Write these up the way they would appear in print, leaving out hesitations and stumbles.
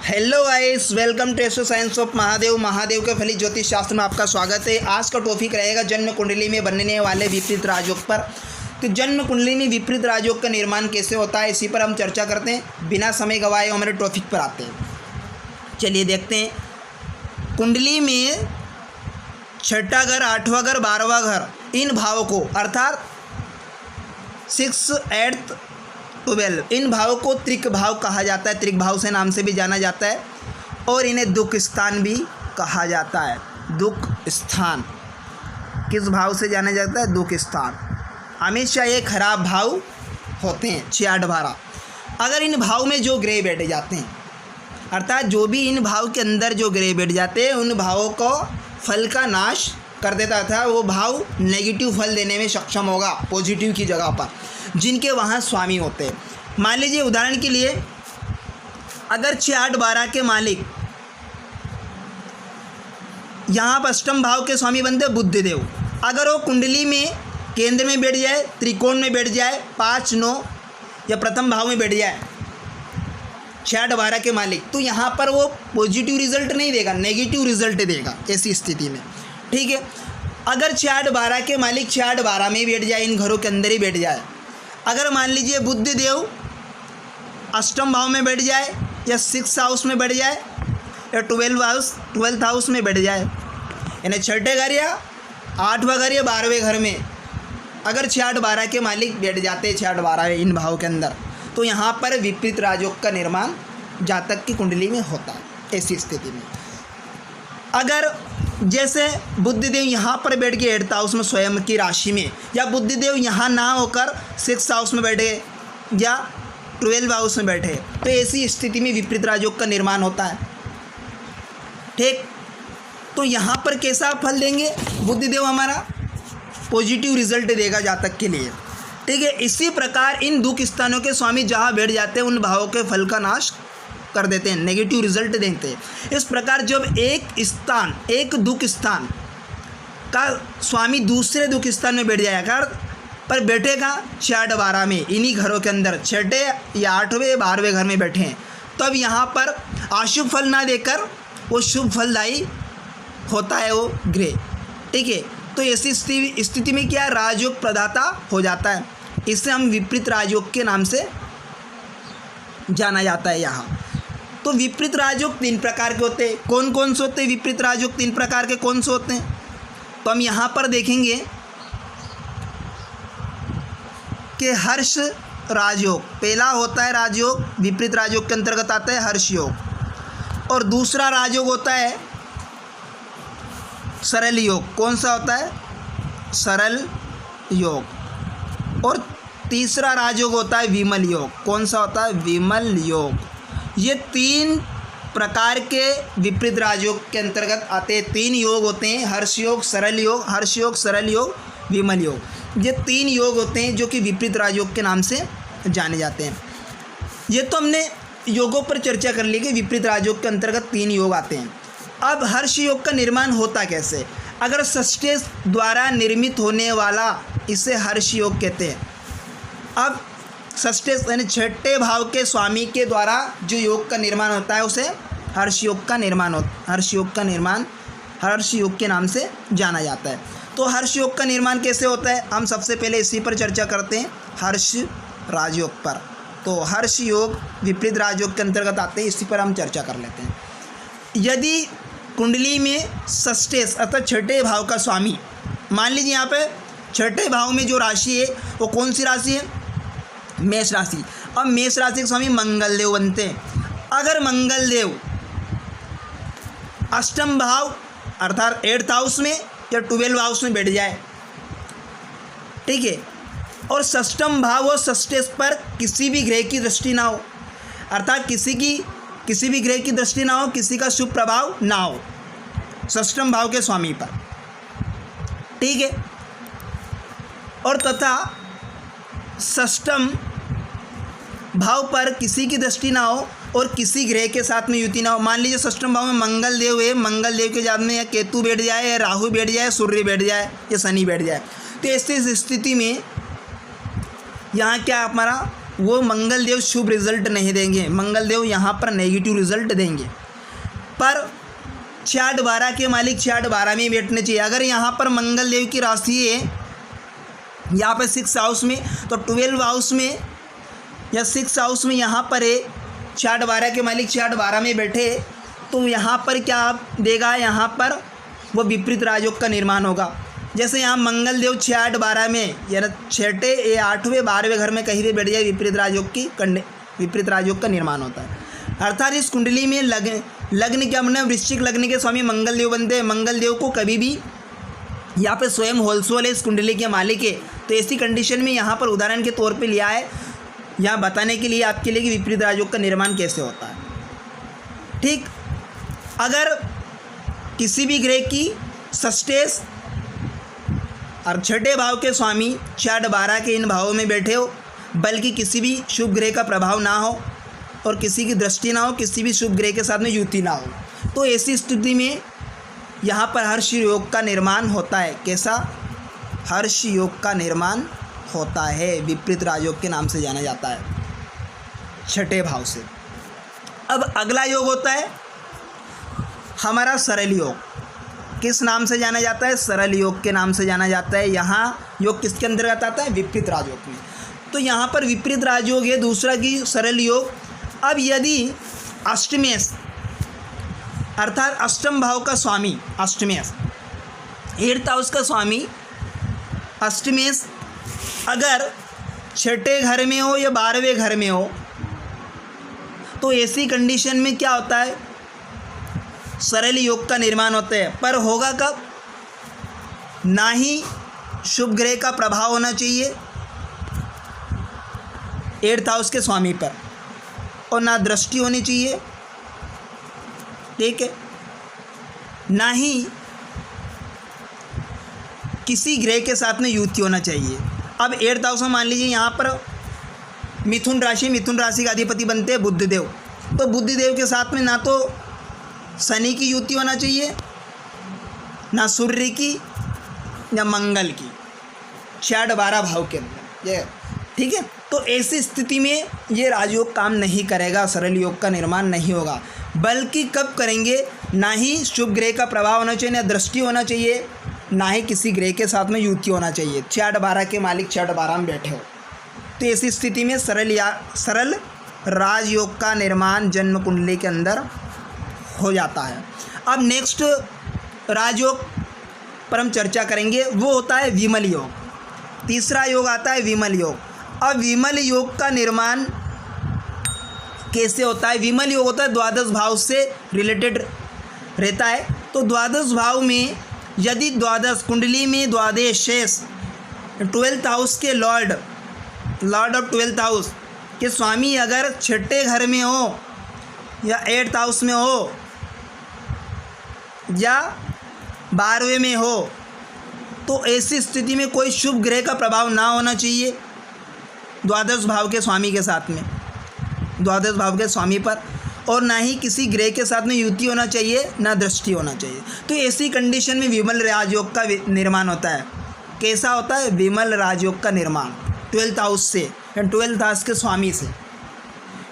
Hello guys, welcome to astro science of Mahadev के फलित ज्योतिष शास्त्र में आपका स्वागत है। आज का टॉपिक रहेगा जन्म कुंडली में बनने वाले विपरीत राजयोग पर। तो जन्म कुंडली में विपरीत राजयोग का निर्माण कैसे होता है, इसी पर हम चर्चा करते हैं। बिना समय गवाए हमारे टॉपिक पर आते हैं। चलिए देखते हैं। कुंडली में छठा घर, आठवां घर, 12वां घर, इन भावों को अर्थात 6, 8, 12 इन भावों को त्रिक भाव कहा जाता है। त्रिक भाव से नाम से भी जाना जाता है और इन्हें दुख स्थान भी कहा जाता है। दुख स्थान किस भाव से जाना जाता है? दुख स्थान। हमेशा ये खराब भाव होते हैं 6, 8, 12। अगर इन भाव में जो ग्रह बैठ जाते हैं, अर्थात जो भी इन भाव के अंदर जो ग्रह बैठ जाते हैं, उन भावों को फल का नाश कर देता था। वो भाव नेगेटिव फल देने में सक्षम होगा पॉजिटिव की जगह पर, जिनके वहाँ स्वामी होते हैं। मान लीजिए उदाहरण के लिए, अगर 6, 8, 12 के मालिक यहाँ पर अष्टम भाव के स्वामी बनते बुद्धदेव, अगर वो कुंडली में केंद्र में बैठ जाए, त्रिकोण में बैठ जाए, 5, 9 या प्रथम भाव में बैठ जाए 6, 8, 12 के मालिक, तो यहाँ पर वो पॉजिटिव रिजल्ट नहीं देगा, नेगेटिव रिजल्ट देगा ऐसी स्थिति में। ठीक है। अगर 6, 8, 12 के मालिक 6, 8, 12 में बैठ जाए, इन घरों के अंदर ही बैठ जाए, अगर मान लीजिए बुद्धदेव अष्टम भाव में बैठ जाए या 6th हाउस में बैठ जाए या 12th हाउस में बैठ जाए, यानी छठे घर या 8वां घर या 12वें घर में अगर 6, 8, 12 के मालिक बैठ जाते हैं 6, 8, 12 इन भाव के अंदर, तो यहाँ पर विपरीत राजयोग का निर्माण जातक की कुंडली में होता है। ऐसी स्थिति में अगर जैसे बुद्धदेव यहाँ पर बैठ के 8th हाउस में स्वयं की राशि में, या बुद्धदेव यहाँ ना होकर 6th हाउस में बैठे या 12th हाउस में बैठे, तो ऐसी स्थिति में विपरीत राजयोग का निर्माण होता है। ठीक। तो यहाँ पर कैसा फल देंगे बुद्धदेव? हमारा पॉजिटिव रिजल्ट देगा जातक के लिए। ठीक है। इसी प्रकार इन दुख स्थानों के स्वामी जहाँ बैठ जाते हैं, उन भावों के फल का नाश कर देते हैं, नेगेटिव रिजल्ट देते हैं। इस प्रकार जब एक दुख स्थान का स्वामी दूसरे दुख स्थान में बैठ जाएगा, पर बैठेगा 6, 8, 12 में, इन्हीं घरों के अंदर 6ठे या 8वें 12वें घर में बैठे हैं, तब यहाँ पर अशुभ फल ना देकर वो शुभ फलदायी होता है वो ग्रह। ठीक है। तो ऐसी स्थिति में क्या राजयोग प्रदाता हो जाता है। इसे हम विपरीत राजयोग के नाम से जाना जाता है यहाँ। तो विपरीत राजयोग 3 प्रकार के होते हैं। कौन कौन से होते हैं विपरीत राजयोग? 3 प्रकार के कौन से होते हैं? तो हम यहाँ पर देखेंगे कि हर्ष राजयोग पहला होता है। राजयोग विपरीत राजयोग के अंतर्गत आता है हर्ष योग। और दूसरा राजयोग होता है सरल योग। कौन सा होता है? सरल योग। और तीसरा राजयोग होता है विमल योग। कौन सा होता है? विमल योग। ये 3 प्रकार के विपरीत राजयोग के अंतर्गत आते हैं। 3 योग होते हैं, हर्ष योग, सरल योग, विमल योग। ये 3 योग होते हैं जो कि विपरीत राजयोग के नाम से जाने जाते हैं। ये तो हमने योगों पर चर्चा कर ली कि विपरीत राजयोग के अंतर्गत 3 योग आते हैं। अब हर्ष योग का निर्माण होता कैसे? अगर षष्ठे द्वारा निर्मित होने वाला, इसे हर्ष योग कहते हैं। अब षष्ठे यानी छठे भाव के स्वामी के द्वारा जो योग का निर्माण होता है, उसे हर्ष योग का निर्माण हर्ष योग के नाम से जाना जाता है। तो हर्ष योग का निर्माण कैसे होता है? हम सबसे पहले इसी पर चर्चा करते हैं, हर्ष राजयोग पर। तो हर्ष योग विपरीत राजयोग के अंतर्गत आते हैं, इसी पर हम चर्चा कर लेते हैं। यदि कुंडली में षष्ठे अर्थात छठे भाव का स्वामी, मान लीजिए यहाँ पे छठे भाव में जो राशि है वो कौन सी राशि है? मेष राशि। अब मेष राशि के स्वामी मंगलदेव बनते हैं। अगर मंगलदेव अष्टम भाव अर्थात 8th हाउस में या 12th हाउस में बैठ जाए, ठीक है, और षष्ठम भाव और षष्ठे पर किसी भी ग्रह की दृष्टि ना हो, अर्थात किसी भी ग्रह की दृष्टि ना हो, किसी का शुभ प्रभाव ना हो षष्ठम भाव के स्वामी पर, ठीक है, और तथा षष्ठम भाव पर किसी की दृष्टि ना हो और किसी ग्रह के साथ में युति ना हो। मान लीजिए षष्ठम भाव में मंगलदेव है, मंगलदेव के साथ में या केतु बैठ जाए या राहु बैठ जाए, सूर्य बैठ जाए या शनि बैठ जाए, तो ऐसी स्थिति में यहाँ क्या हमारा वो मंगल देव शुभ रिजल्ट नहीं देंगे, मंगल देव यहाँ पर नेगेटिव रिजल्ट देंगे। पर 6-8-12 के मालिक 6-8-12 में ही बैठने चाहिए। अगर यहाँ पर मंगल देव की राशि है यहाँ पर 6 हाउस में, तो 12 हाउस में या 6 हाउस में यहाँ पर है 6-8-12 के मालिक 6-8-12 में बैठे, तो यहाँ पर क्या देगा, यहाँ पर वो विपरीत राजयोग का निर्माण होगा। जैसे यहाँ मंगल देव 6-8-12 में या 6ठे 8वें 12वें घर में कहीं भी बैठ जाए, विपरीत राजयोग का निर्माण होता है। अर्थात इस कुंडली में लग्न क्या बने, वृश्चिक लग्न के स्वामी मंगल देव बनते हैं। मंगल देव को कभी भी यहाँ पे स्वयं होलसेल इस कुंडली के मालिक है, तो ऐसी कंडीशन में यहाँ पर उदाहरण के तौर पे लिया है यहाँ बताने के लिए आपके लिए कि विपरीत राजयोग का निर्माण कैसे होता है। ठीक, अगर किसी भी ग्रह की सस्टेस और 6ठे भाव के स्वामी 6-8-12 के इन भावों में बैठे हो, बल्कि किसी भी शुभ ग्रह का प्रभाव ना हो और किसी की दृष्टि ना हो, किसी भी शुभ ग्रह के साथ में युति ना हो, तो ऐसी स्थिति में यहाँ पर हर्ष योग का निर्माण होता है। कैसा? हर्ष योग का निर्माण होता है, विपरीत राजयोग के नाम से जाना जाता है 6ठे भाव से। अब अगला योग होता है हमारा सरल योग। किस नाम से जाना जाता है? सरल योग के नाम से जाना जाता है। यहाँ योग किसके अंतर्गत आता है? विपरीत राजयोग में। तो यहाँ पर विपरीत राजयोग है, दूसरा की सरल योग। अब यदि अष्टमेश अर्थात अष्टम भाव का स्वामी, अष्टमेश 8th हाउस का स्वामी अष्टमेश अगर 6ठे घर में हो या 12वें घर में हो, तो ऐसी कंडीशन में क्या होता है? सरल योग का निर्माण होता है। पर होगा कब? ना ही शुभ ग्रह का प्रभाव होना चाहिए 8th हाउस के स्वामी पर, और ना दृष्टि होनी चाहिए, ठीक है, ना ही किसी ग्रह के साथ में युति होना चाहिए। अब 8th हाउस में मान लीजिए यहाँ पर मिथुन राशि का अधिपति बनते हैं बुधदेव, तो बुधदेव के साथ में ना तो शनि की युति होना चाहिए, ना सूर्य की, या मंगल की, 6-8-12 भाव के अंदर ये, ठीक है। तो ऐसी स्थिति में ये राजयोग काम नहीं करेगा, सरल योग का निर्माण नहीं होगा। बल्कि कब करेंगे? ना ही शुभ ग्रह का प्रभाव होना चाहिए, ना दृष्टि होना चाहिए, ना ही किसी ग्रह के साथ में युति होना चाहिए। 6-8-12 के मालिक 6-8-12 में बैठे हो, तो ऐसी स्थिति में सरल राजयोग का निर्माण जन्म कुंडली के अंदर हो जाता है। अब नेक्स्ट राजयोग पर हम चर्चा करेंगे, वो होता है विमल योग। तीसरा योग आता है विमल योग। अब विमल योग का निर्माण कैसे होता है? विमल योग होता है द्वादश भाव से रिलेटेड रहता है। तो द्वादश भाव में यदि द्वादश कुंडली में द्वादश शेष 12th हाउस के लॉर्ड ऑफ 12th हाउस के स्वामी अगर 6ठे घर में हो या 8th हाउस में हो या 12वें में हो, तो ऐसी स्थिति में कोई शुभ ग्रह का प्रभाव ना होना चाहिए द्वादश भाव के स्वामी के साथ में, द्वादश भाव के स्वामी पर, और ना ही किसी ग्रह के साथ में युति होना चाहिए, ना दृष्टि होना चाहिए। तो ऐसी कंडीशन में विमल राजयोग का निर्माण होता है। कैसा होता है? विमल राजयोग का निर्माण 12th हाउस से, 12th हाउस के स्वामी से,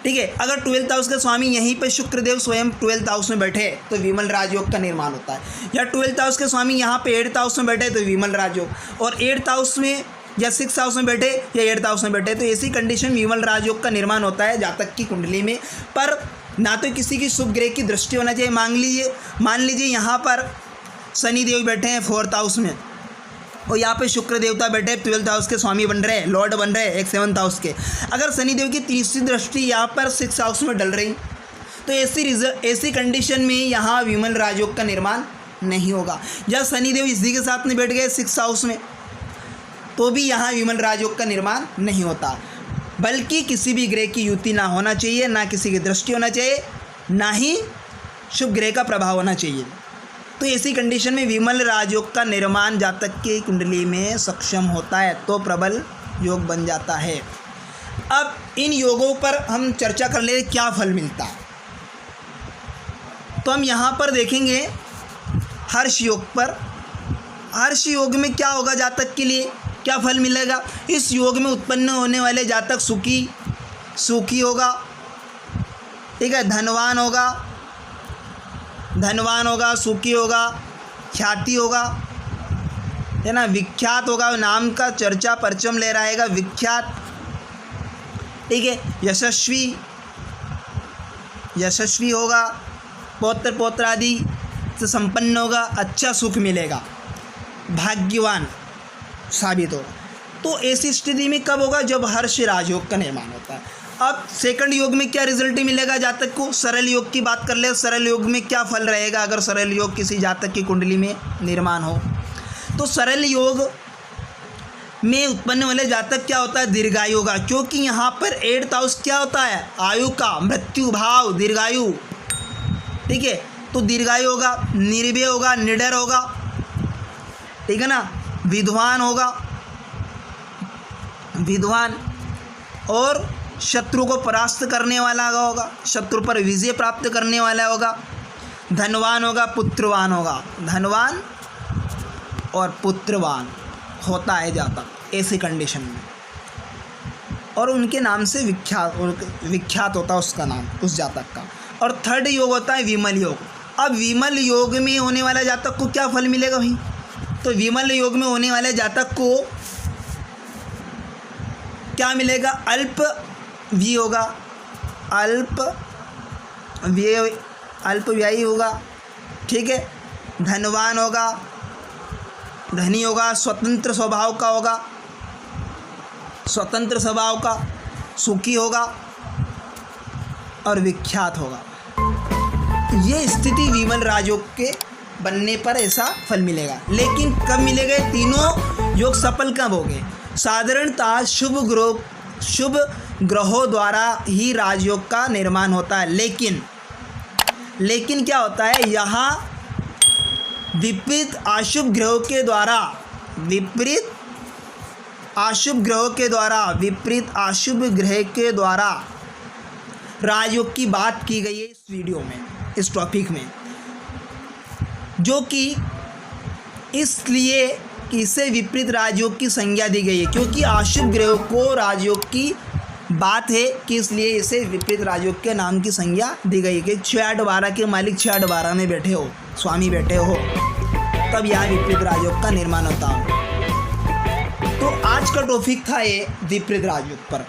ठीक है। अगर 12th हाउस के स्वामी यहीं पर शुक्रदेव स्वयं 12th हाउस में बैठे तो विमल राजयोग का निर्माण होता है, या 12th हाउस के स्वामी यहाँ पे 8th हाउस में बैठे तो विमल राजयोग, और 8th हाउस में या 6th हाउस में बैठे या 8th हाउस में बैठे, तो ऐसी कंडीशन विमल राजयोग का निर्माण होता है जातक की कुंडली में। पर ना तो किसी की शुभ ग्रह की दृष्टि होना चाहिए। मान लीजिए यहाँ पर शनि देव बैठे हैं 4th हाउस में, और यहाँ पे शुक्र देवता बैठे 12th हाउस के स्वामी बन रहे हैं, लॉर्ड बन रहे हैं एक 7th हाउस के। अगर शनि देव की तीसरी दृष्टि यहाँ पर 6th हाउस में डल रही, तो ऐसी कंडीशन में यहाँ विमल राजयोग का निर्माण नहीं होगा। जब शनि देव इसी के साथ में बैठ गए 6th हाउस में, तो भी यहाँ विमल राजयोग का निर्माण नहीं होता। बल्कि किसी भी ग्रह की युति ना होना चाहिए, ना किसी की दृष्टि होना चाहिए, ना ही शुभ ग्रह का प्रभाव होना चाहिए। तो ऐसी कंडीशन में विमल राजयोग का निर्माण जातक की कुंडली में सक्षम होता है, तो प्रबल योग बन जाता है। अब इन योगों पर हम चर्चा कर ले क्या फल मिलता है। तो हम यहाँ पर देखेंगे हर्ष योग पर। हर्ष योग में क्या होगा जातक के लिए, क्या फल मिलेगा? इस योग में उत्पन्न होने वाले जातक सुखी सुखी होगा, ठीक है, धनवान होगा, सुखी होगा, ख्याति होगा, है ना, विख्यात होगा, नाम का चर्चा परचम ले रहेगा, विख्यात, ठीक है, यशस्वी होगा, पौत्र पौत्रादि से संपन्न होगा, अच्छा सुख मिलेगा, भाग्यवान साबित होगा। तो ऐसी स्थिति में कब होगा? जब हर्ष राजयोग का निर्माण होता है। अब सेकंड योग में क्या रिजल्ट मिलेगा जातक को? सरल योग की बात कर ले, सरल योग में क्या फल रहेगा अगर सरल योग किसी जातक की कुंडली में निर्माण हो? तो सरल योग में उत्पन्न वाले जातक क्या होता है? दीर्घायु होगा, क्योंकि यहाँ पर 8th हाउस क्या होता है? आयु का, मृत्यु भाव, दीर्घायु, ठीक है। तो दीर्घायु होगा, निर्भय होगा, निडर होगा, ठीक है ना, विद्वान होगा, विद्वान, और शत्रु को परास्त करने वाला होगा, शत्रु पर विजय प्राप्त करने वाला होगा, धनवान होगा, पुत्रवान होगा, धनवान और पुत्रवान होता है जातक ऐसी कंडीशन में, और उनके नाम से विख्यात होता है उसका नाम, उस जातक का। और थर्ड योग होता है विमल योग। अब विमल योग में होने वाला जातक को क्या फल मिलेगा भाई? तो विमल योग में होने वाले जातक को क्या मिलेगा? अल्प व्यय होगा, अल्प व्ययी होगा, ठीक है, धनवान होगा, धनी होगा, स्वतंत्र स्वभाव का होगा, स्वतंत्र स्वभाव का, सुखी होगा और विख्यात होगा। ये स्थिति विमल राजयोग के बनने पर ऐसा फल मिलेगा। लेकिन कब मिलेगा? तीनों योग सफल कब होंगे? साधारणतः शुभ ग्रहों द्वारा ही राजयोग का निर्माण होता है। लेकिन क्या होता है? यहाँ विपरीत अशुभ ग्रहों के द्वारा राजयोग की बात की गई है इस वीडियो में, इस टॉपिक में, जो कि इसलिए कि इसे विपरीत राजयोग की संज्ञा दी गई है, क्योंकि अशुभ ग्रहों को राजयोग की बात है कि इसलिए इसे विपरीत राजयोग के नाम की संज्ञा दी गई है कि 6-8-12 के मालिक 6-8-12 में बैठे हो, स्वामी बैठे हो, तब यहाँ विपरीत राजयोग का निर्माण होता हो। तो आज का टॉपिक था ये विपरीत राजयोग पर।